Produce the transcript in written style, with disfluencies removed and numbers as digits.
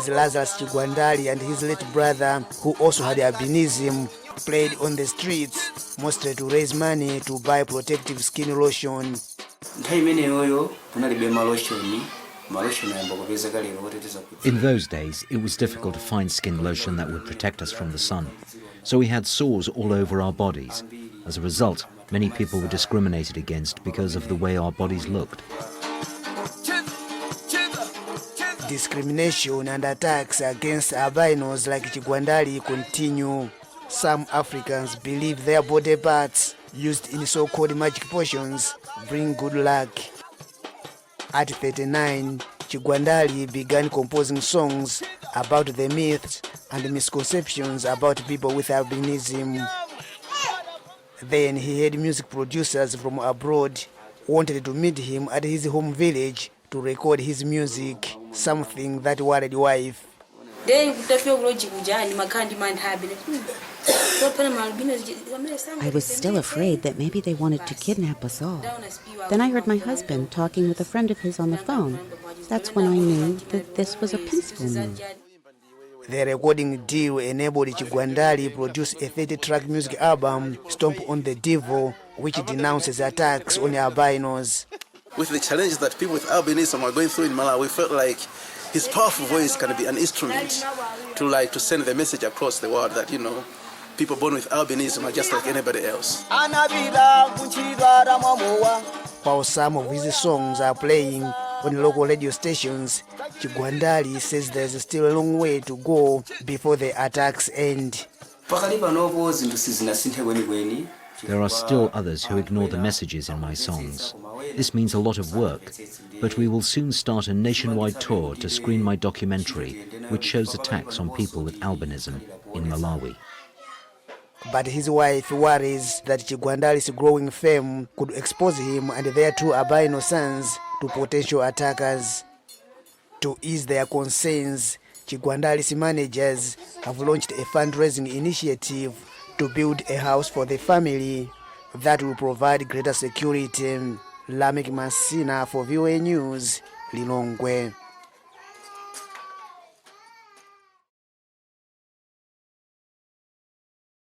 musicians Lazarus Chigwandali and his late brother, who also had albinism, played on the streets, mostly to raise money to buy protective skin lotion. In those days, it was difficult to find skin lotion that would protect us from the sun. So we had sores all over our bodies. As a result, many people were discriminated against because of the way our bodies looked. Discrimination and attacks against albinos like Chigwandali continue. Some Africans believe their body parts, used in so-called magic potions, bring good luck. At 39, Chigwandali began composing songs about the myths and misconceptions about people with albinism. Then he had music producers from abroad wanted to meet him at his home village to record his music, something that worried wife. I was still afraid that maybe they wanted to kidnap us all. Then I heard my husband talking with a friend of his on the phone. That's when I knew that this was a peaceful move. The recording deal enabled Chigwandali produce a 30-track music album, Stomp on the Devil, which denounces attacks on albinos. With the challenges that people with albinism are going through in Malawi, we felt like his powerful voice can be an instrument to send the message across the world that, people born with albinism are just like anybody else. While some of his songs are playing on local radio stations, Chigwandali says there's still a long way to go before the attacks end. There are still others who ignore the messages in my songs. This means a lot of work, but we will soon start a nationwide tour to screen my documentary, which shows attacks on people with albinism in Malawi. But his wife worries that Chigwandali's growing fame could expose him and their two albino sons to potential attackers. To ease their concerns, Chigwandali's managers have launched a fundraising initiative to build a house for the family that will provide greater security. Lameck Masina for VOA News, Lilongwe.